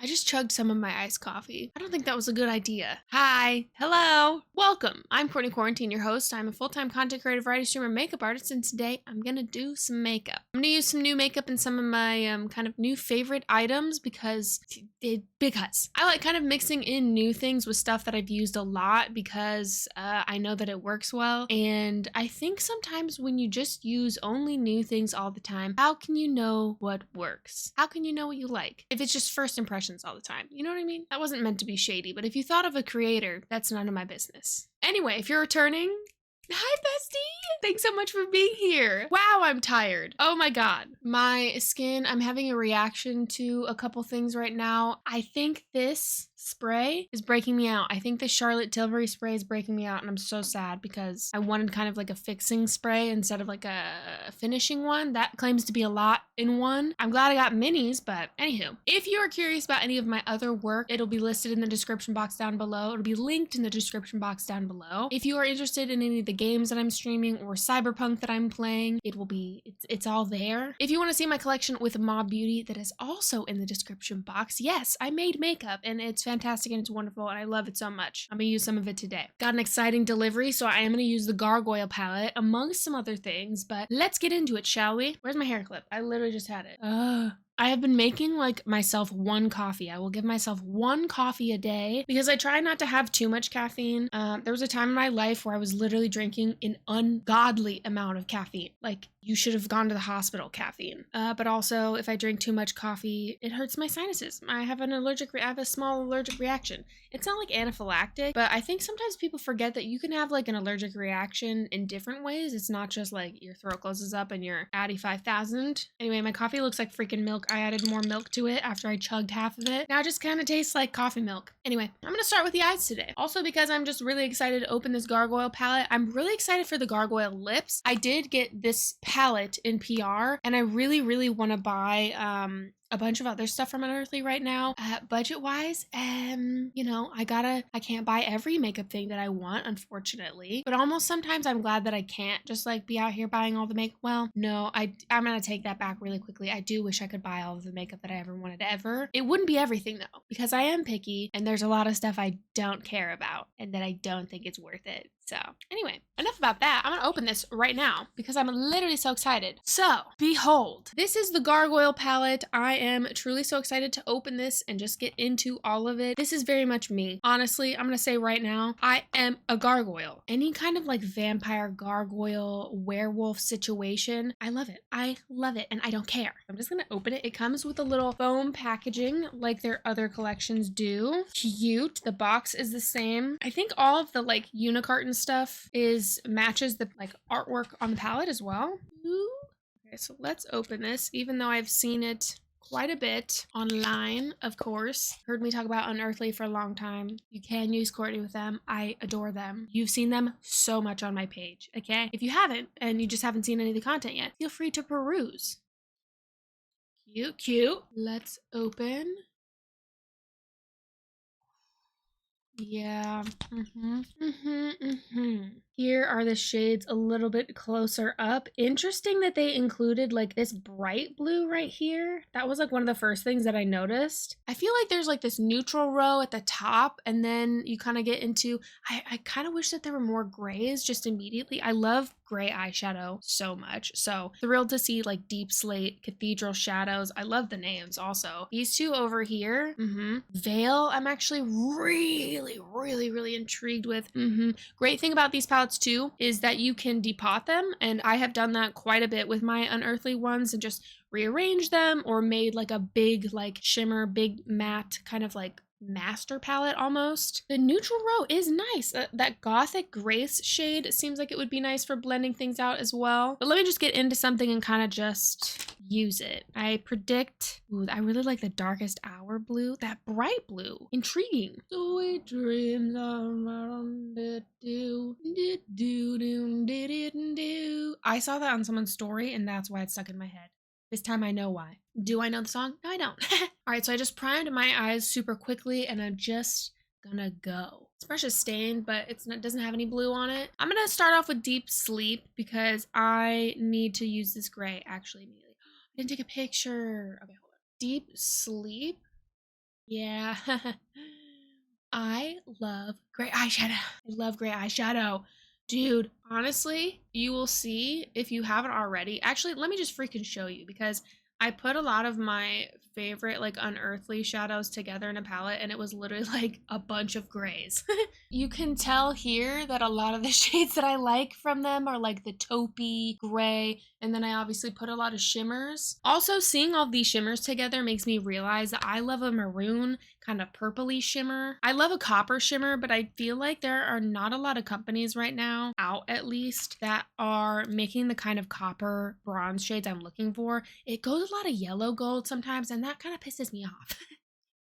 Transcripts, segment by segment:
I just chugged some of my iced coffee. I don't think that was a good idea. Hi. Hello. Welcome. I'm Courtney Quarantine, your host. I'm a full-time content creator, variety streamer, makeup artist, and today I'm gonna do some makeup. I'm gonna use some new makeup and some of my kind of new favorite items because I like kind of mixing in new things with stuff that I've used a lot because I know that it works well. And I think sometimes when you just use only new things all the time, how can you know what works? How can you know what you like if it's just first impressions all the time? You know what I mean? That wasn't meant to be shady, but if you thought of a creator, that's none of my business. Anyway, if you're returning, hi, bestie! Thanks so much for being here. Wow, I'm tired. Oh my god. My skin, I'm having a reaction to a couple things right now. I think this spray is breaking me out. I think the Charlotte Tilbury spray is breaking me out, and I'm so sad because I wanted kind of like a fixing spray instead of like a finishing one. That claims to be a lot in one. I'm glad I got minis, but anywho. If you are curious about any of my other work, it'll be listed in the description box down below. It'll be linked in the description box down below. If you are interested in any of the games that I'm streaming or Cyberpunk that I'm playing, it's all there. If you want to see my collection with Mob Beauty, that is also in the description box. Yes, I made makeup and it's fantastic and it's wonderful and I love it so much. I'm gonna use some of it today. Got an exciting delivery, so I am gonna use the Gargoyle palette amongst some other things, but let's get into it, shall we? Where's my hair clip? I literally just had it. I have been making like myself one coffee. I will give myself one coffee a day because I try not to have too much caffeine. There was a time in my life where I was literally drinking an ungodly amount of caffeine. Like you should have gone to the hospital caffeine. But also if I drink too much coffee, it hurts my sinuses. I have a small allergic reaction. It's not like anaphylactic, but I think sometimes people forget that you can have like an allergic reaction in different ways. It's not just like your throat closes up and you're Addy 5000. Anyway, my coffee looks like freaking milk. I added more milk to it after I chugged half of it. Now it just kind of tastes like coffee milk. Anyway, I'm gonna start with the eyes today. Also because I'm just really excited to open this Gargoyle palette. I'm really excited for the Gargoyle lips. I did get this palette in PR and I really want to buy a bunch of other stuff from Unearthly right now. Budget wise, you know, I can't buy every makeup thing that I want, unfortunately, but almost sometimes I'm glad that I can't just like be out here buying all the makeup. Well, no, I'm gonna take that back really quickly. I do wish I could buy all of the makeup that I ever wanted ever. It wouldn't be everything though, because I am picky and there's a lot of stuff I don't care about and that I don't think it's worth it. So anyway, enough about that. I'm gonna open this right now because I'm literally so excited. So behold, this is the Gargoyle palette. I am truly so excited to open this and just get into all of it. This is very much me. Honestly, I'm gonna say right now, I am a gargoyle. Any kind of like vampire, gargoyle, werewolf situation, I love it. I love it and I don't care. I'm just gonna open it. It comes with a little foam packaging like their other collections do. Cute. The box is the same. I think all of the like unicarton stuff matches the like artwork on the palette as well. Ooh. Okay, so let's open this, even though I've seen it quite a bit online, of course. Heard me talk about Unearthly for a long time. You can use Courtney with them. I adore them. You've seen them so much on my page, okay? If you haven't, and you just haven't seen any of the content yet, feel free to peruse. Cute, cute. Let's open. Yeah. Here are the shades a little bit closer up. Interesting that they included like this bright blue right here. That was like one of the first things that I noticed. I feel like there's like this neutral row at the top and then you kind of get into, I kind of wish that there were more grays just immediately. I love gray eyeshadow so much. So thrilled to see like deep slate, cathedral shadows. I love the names also. These two over here, Veil, I'm actually really intrigued with. Great thing about these palettes too is that you can depot them, and I have done that quite a bit with my Unearthly ones and just rearranged them or made like a big like shimmer, big matte kind of like master palette almost. The neutral row is nice. That gothic grace shade seems like it would be nice for blending things out as well. But let me just get into something and kind of just use it. I predict, ooh, I really like the darkest hour blue, that bright blue. Intriguing. Sweet dreams I saw that on someone's story and that's why it stuck in my head. This time I know why. Do I know the song? No, I don't. All right, so I just primed my eyes super quickly and I'm just gonna go. This brush is stained, but it doesn't have any blue on it. I'm gonna start off with Deep Sleep because I need to use this gray actually immediately. I didn't take a picture. Okay, hold on. Deep Sleep Yeah. I love gray eyeshadow. I love gray eyeshadow. Dude, honestly, you will see if you haven't already. Actually, let me just freaking show you because I put a lot of my favorite like unearthly shadows together in a palette and it was literally like a bunch of grays. You can tell here that a lot of the shades that I like from them are like the taupey, gray, and then I obviously put a lot of shimmers. Also, seeing all these shimmers together makes me realize that I love a maroon kind of purpley shimmer. I love a copper shimmer, but I feel like there are not a lot of companies right now, out at least, that are making the kind of copper bronze shades I'm looking for. It goes a lot of yellow gold sometimes, and that kind of pisses me off.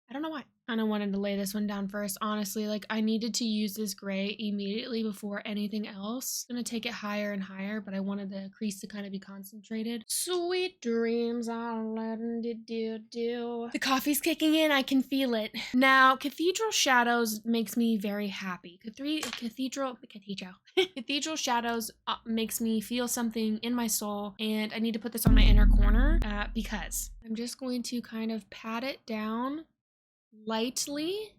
I don't know why. I kind of wanted to lay this one down first. Honestly, like I needed to use this gray immediately before anything else. I'm gonna take it higher and higher, but I wanted the crease to kind of be concentrated. Sweet dreams are letting do. The coffee's kicking in. I can feel it. Now, cathedral shadows makes me very happy. Cathedral shadows makes me feel something in my soul, and I need to put this on my inner corner because I'm just going to kind of pat it down lightly.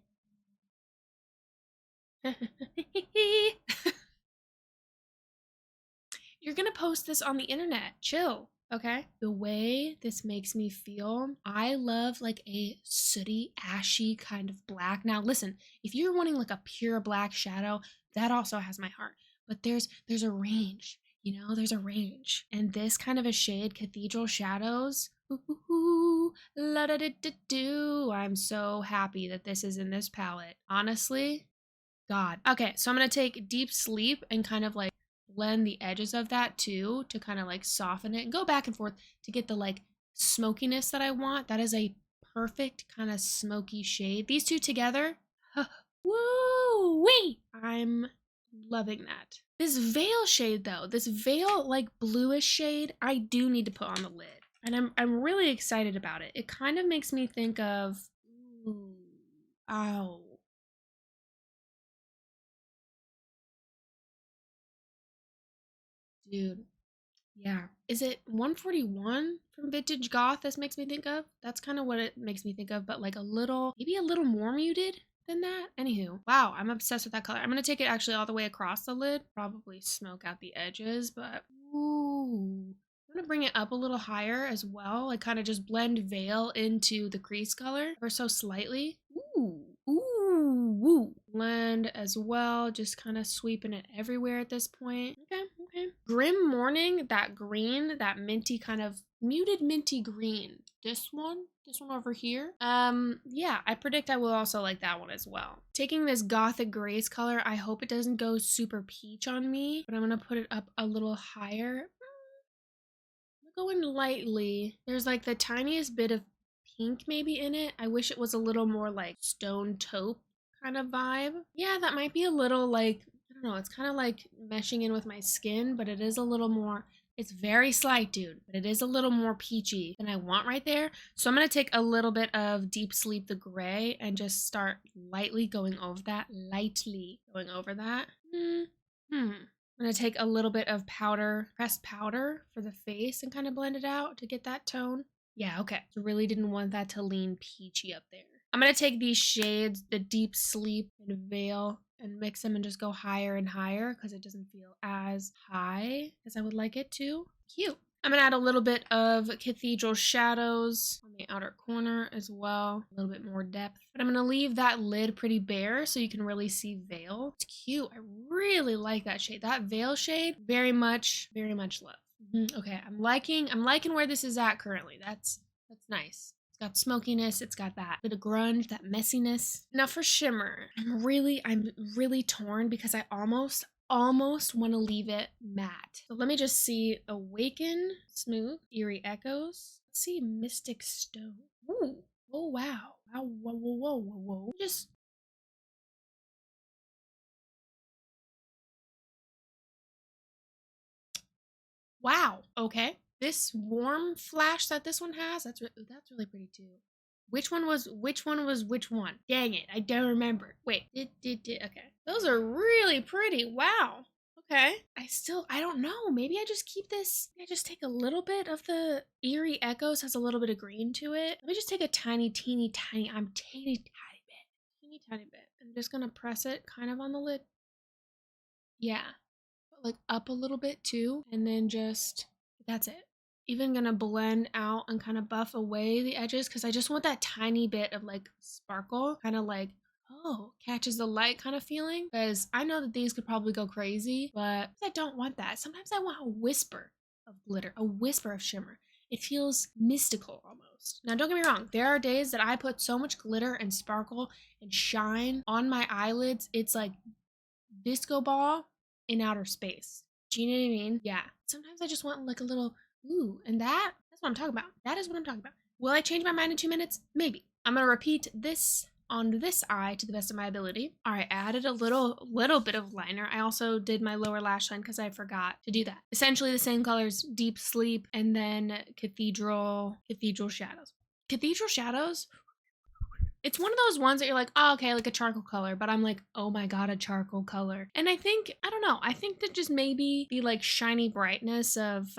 You're gonna post this on the internet. Chill, okay? The way this makes me feel, I love like a sooty, ashy kind of black. Now listen, if you're wanting like a pure black shadow, that also has my heart. But there's a range, you know, there's a range. And this kind of a shade, Cathedral Shadows, ooh, la da da da do. I'm so happy that this is in this palette. Honestly, God. Okay, so I'm gonna take Deep Sleep and kind of like blend the edges of that too to kind of like soften it and go back and forth to get the like smokiness that I want. That is a perfect kind of smoky shade. These two together, woo wee! I'm loving that. This veil shade though, this veil like bluish shade, I do need to put on the lid. And I'm really excited about it. It kind of makes me think of, ooh, ow. Dude, yeah. Is it 141 from Vintage Goth this makes me think of? That's kind of what it makes me think of, but like a little, maybe a little more muted than that. Anywho, wow, I'm obsessed with that color. I'm gonna take it actually all the way across the lid. Probably smoke out the edges, but ooh. I'm gonna bring it up a little higher as well. Like kind of just blend veil into the crease color ever so slightly. Ooh, ooh, woo. Blend as well, just kind of sweeping it everywhere at this point. Okay, okay. Grim Morning, that green, that minty kind of muted minty green. This one over here. Yeah, I predict I will also like that one as well. Taking this Gothic Grace color, I hope it doesn't go super peach on me, but I'm gonna put it up a little higher. Going lightly. There's like the tiniest bit of pink maybe in it. I wish it was a little more like stone taupe kind of vibe. Yeah, that might be a little like, I don't know, it's kind of like meshing in with my skin, but it is a little more, it's very slight, dude, but it is a little more peachy than I want right there. So I'm going to take a little bit of Deep Sleep the Gray and just start lightly going over that. I'm gonna take a little bit of powder, pressed powder for the face and kind of blend it out to get that tone. Yeah, okay. So really didn't want that to lean peachy up there. I'm gonna take these shades, the Deep Sleep and Veil, and mix them and just go higher and higher because it doesn't feel as high as I would like it to. Cute. I'm gonna add a little bit of Cathedral Shadows on the outer corner as well, a little bit more depth. But I'm gonna leave that lid pretty bare so you can really see Veil. It's cute. I really like that shade. That Veil shade, very much love. Okay, I'm liking where this is at currently. That's nice. It's got smokiness, it's got that bit of grunge, that messiness. Now for shimmer, I'm really torn because I almost want to leave it matte. So let me just see Awaken, Smooth, Eerie Echoes. Let's see Mystic Stone. Ooh, oh wow. Wow, whoa. Just wow. Okay. This warm flash that this one has, that's really pretty too. Which one was which one? Dang it, I don't remember. Wait, okay. Those are really pretty. Wow. Okay. I don't know. Maybe I just keep this. I just take a little bit of the Eerie Echoes, has a little bit of green to it. Let me just take a tiny, teeny, tiny, teeny, tiny bit. I'm just gonna press it kind of on the lid. Yeah. But like up a little bit too. And then that's it. Even gonna blend out and kind of buff away the edges because I just want that tiny bit of like sparkle, kind of like, oh, catches the light kind of feeling. Because I know that these could probably go crazy, but I don't want that. Sometimes I want a whisper of glitter, a whisper of shimmer. It feels mystical almost. Now, don't get me wrong. There are days that I put so much glitter and sparkle and shine on my eyelids. It's like disco ball in outer space. Do you know what I mean? Yeah. Sometimes I just want like a little ooh, and that's what I'm talking about. That is what I'm talking about. Will I change my mind in 2 minutes? Maybe. I'm gonna repeat this on this eye to the best of my ability. All right, added a little bit of liner. I also did my lower lash line because I forgot to do that. Essentially the same colors, Deep Sleep and then Cathedral Shadows. Cathedral Shadows, it's one of those ones that you're like, oh, okay, like a charcoal color, but I'm like, oh my God, a charcoal color. And I don't know, I think that just maybe the like shiny brightness of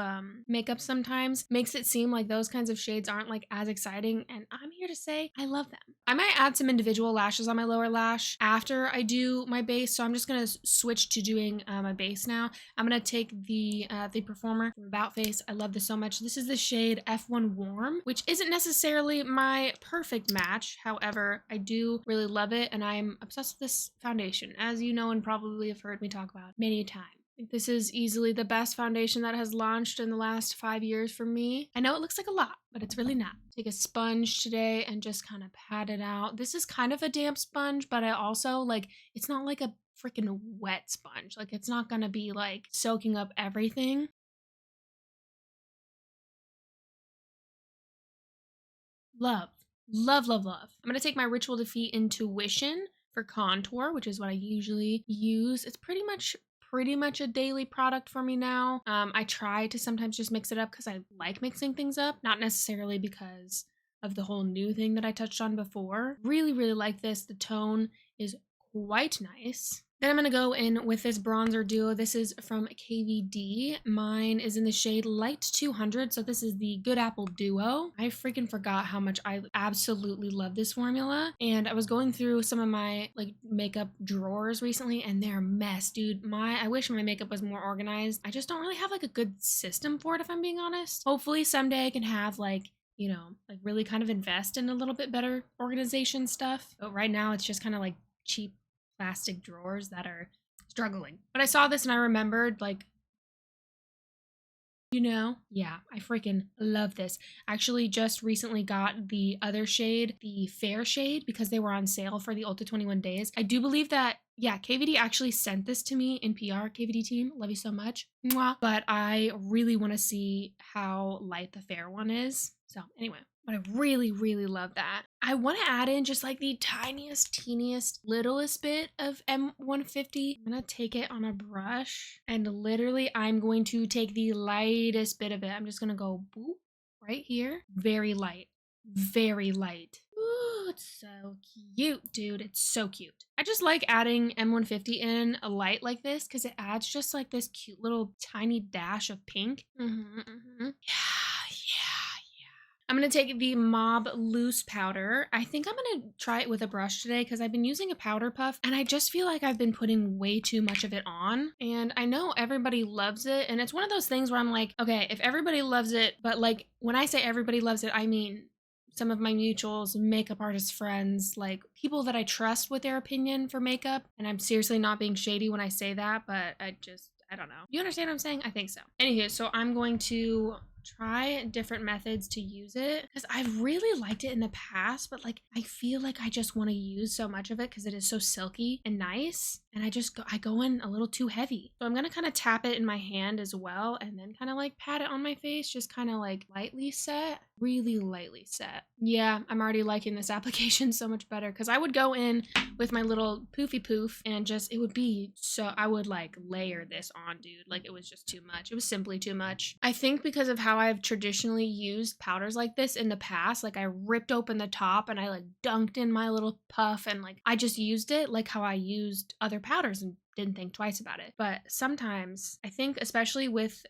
makeup sometimes makes it seem like those kinds of shades aren't like as exciting. And I'm here to say, I love them. I might add some individual lashes on my lower lash after I do my base. So I'm just gonna switch to doing my base now. I'm gonna take the Performer from About Face. I love this so much. This is the shade F1 Warm, which isn't necessarily my perfect match. However, I do really love it, and I'm obsessed with this foundation, as you know and probably have heard me talk about many a time. I think this is easily the best foundation that has launched in the last 5 years for me. I know it looks like a lot, but it's really not. Take a sponge today and just kind of pat it out. This is kind of a damp sponge, but I also like, it's not like a freaking wet sponge. Like it's not gonna be like soaking up everything. Love. Love, love, love. I'm going to take my Ritual Defeat Intuition for contour, which is what I usually use. It's pretty much a daily product for me now. I try to sometimes just mix it up because I like mixing things up, not necessarily because of the whole new thing that I touched on before. Really, really like this. The tone is quite nice. Then I'm going to go in with this bronzer duo. This is from KVD. Mine is in the shade Light 200, so this is the Good Apple Duo. I freaking forgot how much I absolutely love this formula, and I was going through some of my like makeup drawers recently, and they're a mess, dude. I wish my makeup was more organized. I just don't really have like a good system for it, if I'm being honest. Hopefully someday I can have like, you know, like really kind of invest in a little bit better organization stuff. But right now it's just kind of like cheap plastic drawers that are struggling. But I saw this and I remembered, like, you know, yeah, I freaking love this. Actually just recently got the other shade, the fair shade, because they were on sale for the Ulta 21 days. I do believe that, yeah, KVD actually sent this to me in PR. KVD team, love you so much. Mwah. But I really want to see how light the fair one is. So anyway, but I really, really love that. I want to add in just like the tiniest, teeniest, littlest bit of M150. I'm going to take it on a brush and literally I'm going to take the lightest bit of it. I'm just going to go boop right here. Very light, very light. Ooh, it's so cute, dude. It's so cute. I just like adding M150 in a light like this because it adds just like this cute little tiny dash of pink. Yeah. I'm going to take the Mob Loose Powder. I think I'm going to try it with a brush today because I've been using a powder puff and I just feel like I've been putting way too much of it on. And I know everybody loves it. And it's one of those things where I'm like, okay, if everybody loves it, but like when I say everybody loves it, I mean some of my mutuals, makeup artist friends, like people that I trust with their opinion for makeup. And I'm seriously not being shady when I say that, but I don't know. You understand what I'm saying? I think so. Anywho, so I'm going to try different methods to use it because I've really liked it in the past, but like I feel like I just want to use so much of it because it is so silky and nice, and I go in a little too heavy. So I'm gonna kind of tap it in my hand as well and then kind of like pat it on my face, just kind of like lightly set, really lightly set. Yeah, I'm already liking this application so much better because I would go in with my little poofy poof and just it would be so I would like layer this on, dude. Like it was just too much. It was simply too much. I think because of how I've traditionally used powders like this in the past, like I ripped open the top and I like dunked in my little puff and like I just used it like how I used other powders and didn't think twice about it. But sometimes I think, especially with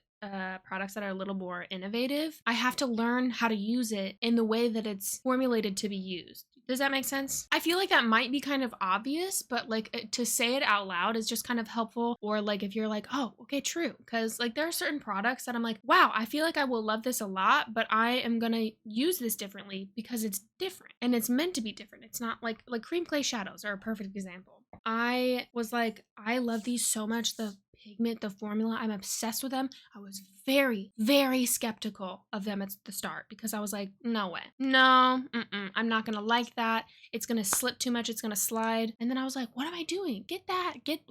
products that are a little more innovative, I have to learn how to use it in the way that it's formulated to be used. Does that make sense? I feel like that might be kind of obvious, but like to say it out loud is just kind of helpful. Or like if you're like, oh, okay, true. Because like there are certain products that I'm like, wow, I feel like I will love this a lot, but I am gonna use this differently because it's different and it's meant to be different. It's not like cream clay shadows are a perfect example. I was like, I love these so much. The pigment, the formula, I'm obsessed with them. I was very, very skeptical of them at the start because I was like, no way. No, I'm not gonna like that. It's gonna slip too much. It's gonna slide. And then I was like, what am I doing? Get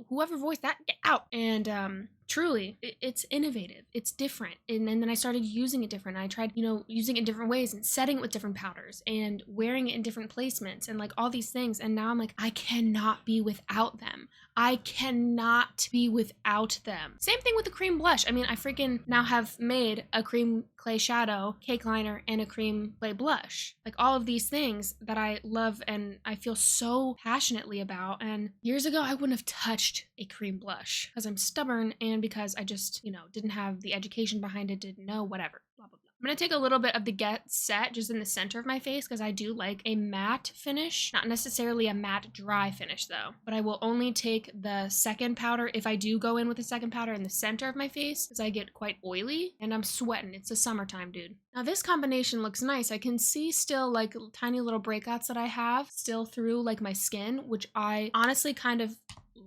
whoever voiced that, get out. And truly, it's innovative. It's different. And then I started using it different. I tried, using it in different ways and setting it with different powders and wearing it in different placements and like all these things. And now I'm like, I cannot be without them. I cannot be without them. Same thing with the cream blush. I mean, I freaking now have made a cream clay shadow, cake liner, and a cream clay blush. Like all of these things that I love and I feel so passionately about. And years ago, I wouldn't have touched a cream blush because I'm stubborn and because I just, didn't have the education behind it, didn't know, whatever, blah, blah, blah. I'm going to take a little bit of the Get Set just in the center of my face because I do like a matte finish, not necessarily a matte dry finish though, but I will only take the second powder if I do go in with the second powder in the center of my face because I get quite oily and I'm sweating. It's the summertime, dude. Now this combination looks nice. I can see still like tiny little breakouts that I have still through like my skin, which I honestly kind of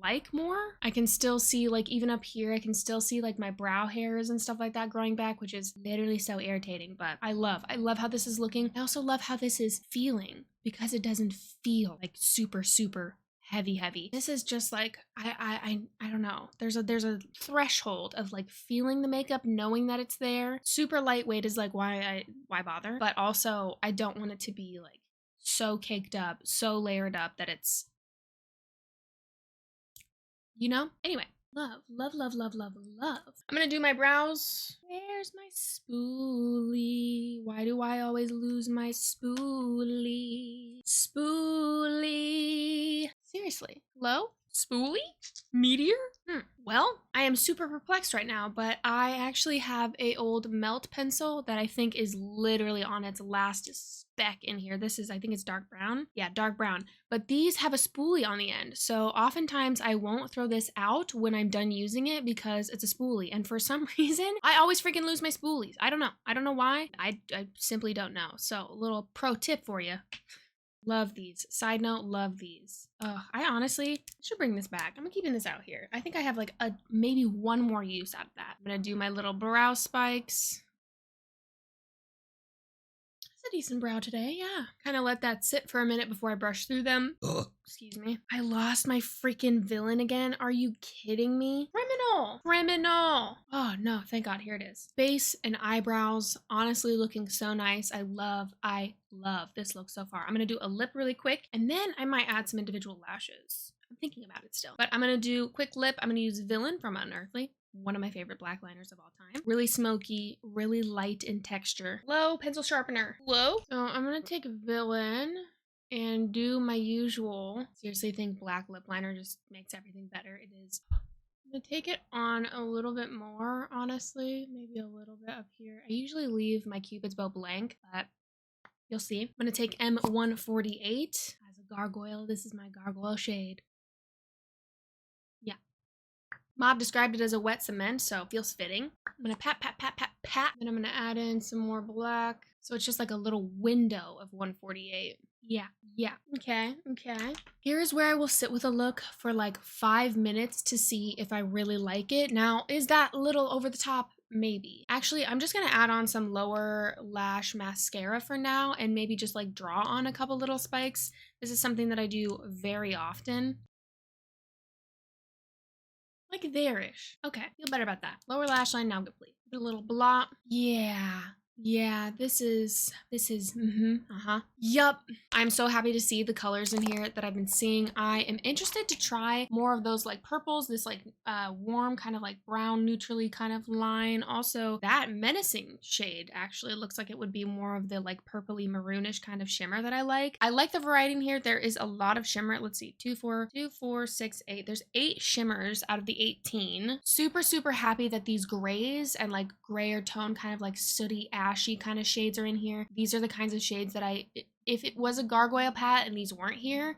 like more. I can still see like even up here, I can still see like my brow hairs and stuff like that growing back, which is literally so irritating, but I love how this is looking. I also love how this is feeling because it doesn't feel like super, super heavy. This is just like, I don't know. There's a threshold of like feeling the makeup, knowing that it's there. Super lightweight is like why bother? But also I don't want it to be like so caked up, so layered up that it's, anyway, love. I'm gonna do my brows. Where's my spoolie? Why do I always lose my spoolie? Seriously, hello? Spoolie? Meteor? Well, I am super perplexed right now, but I actually have a old melt pencil that I think is literally on its last speck in here. I think it's dark brown. Yeah, dark brown. But these have a spoolie on the end. So oftentimes I won't throw this out when I'm done using it because it's a spoolie. And for some reason, I always freaking lose my spoolies. I don't know why. I simply don't know. So a little pro tip for you. Love these. Side note, love these. I honestly should bring this back. I'm keeping this out here. I think I have like maybe one more use out of that. I'm gonna do my little brow spikes. It's a decent brow today, yeah. Kind of let that sit for a minute before I brush through them. Excuse me. I lost my freaking villain again. Are you kidding me? Criminal. Oh no, thank God, here it is. Face and eyebrows, honestly looking so nice. I love this look so far. I'm gonna do a lip really quick and then I might add some individual lashes. I'm thinking about it still. But I'm gonna do quick lip. I'm gonna use Villain from Unearthly. One of my favorite black liners of all time. Really smoky, really light in texture. Hello, pencil sharpener. Hello? So I'm gonna take Villain and do my usual. Seriously think black lip liner just makes everything better. It is. I'm gonna take it on a little bit more, honestly. Maybe a little bit up here. I usually leave my Cupid's bow blank, but you'll see. I'm gonna take M148 as a gargoyle. This is my gargoyle shade. Yeah. Mob described it as a wet cement, so it feels fitting. I'm gonna pat. Then I'm gonna add in some more black. So it's just like a little window of 148. Yeah. Okay. Here's where I will sit with a look for like 5 minutes to see if I really like it. Now, is that a little over the top? Maybe. Actually, I'm just gonna add on some lower lash mascara for now and maybe just like draw on a couple little spikes. This is something that I do very often. Like there-ish. Okay, feel better about that. Lower lash line now complete. A little blot. Yeah. Yeah, Yup. I'm so happy to see the colors in here that I've been seeing. I am interested to try more of those like purples, this like warm kind of like brown neutrally kind of line. Also, that menacing shade actually looks like it would be more of the like purpley maroonish kind of shimmer that I like. I like the variety in here. There is a lot of shimmer. Let's see, 2, 4, 6, 8. There's 8 shimmers out of the 18. Super, super happy that these grays and like grayer tone kind of like sooty ashy kind of shades are in here. These are the kinds of shades that if it was a Gargoyle palette and these weren't here.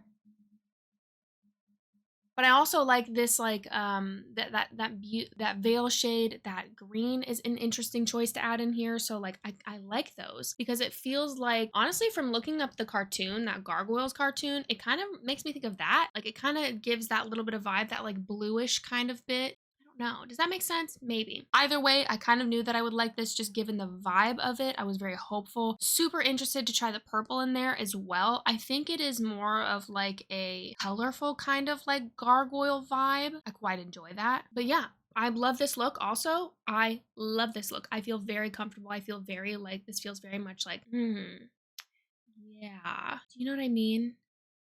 But I also like this like that veil shade. That green is an interesting choice to add in here. So like I like those because it feels like, honestly, from looking up the cartoon, that Gargoyles cartoon, it kind of makes me think of that. Like it kind of gives that little bit of vibe, that like bluish kind of bit. No, does that make sense? Maybe. Either way, I kind of knew that I would like this just given the vibe of it. I was very hopeful. Super interested to try the purple in there as well. I think it is more of like a colorful kind of like gargoyle vibe. I quite enjoy that. But yeah, I love this look also. I love this look. I feel very comfortable. I feel very like, this feels very much like, yeah. Do you know what I mean?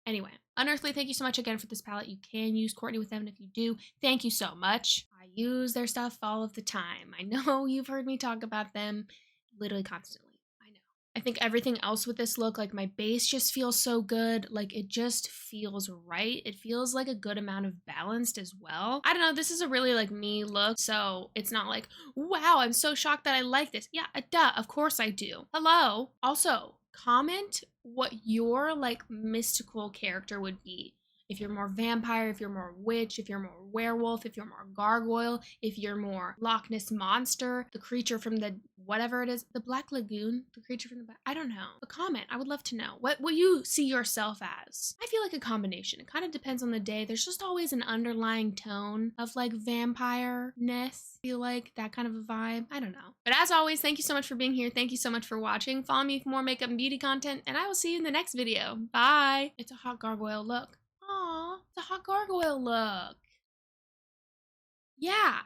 Anyway, Unearthly, thank you so much again for this palette. You can use Courtney with them, and if you do, thank you so much. I use their stuff all of the time. I know you've heard me talk about them literally constantly. I know. I think everything else with this look, like my base just feels so good. Like it just feels right. It feels like a good amount of balanced as well. I don't know, this is a really like me look, so it's not like, wow, I'm so shocked that I like this. Yeah, duh, of course I do. Hello. Also, comment what your like mystical character would be. If you're more vampire, if you're more witch, if you're more werewolf, if you're more gargoyle, if you're more Loch Ness monster, the creature from the whatever it is, the Black Lagoon, the creature from the I don't know. But comment, I would love to know. What will you see yourself as? I feel like a combination. It kind of depends on the day. There's just always an underlying tone of like vampire-ness. Feel like that kind of a vibe. I don't know. But as always, thank you so much for being here. Thank you so much for watching. Follow me for more makeup and beauty content, and I will see you in the next video. Bye. It's a hot gargoyle look. Aw, it's a hot gargoyle look. Yeah.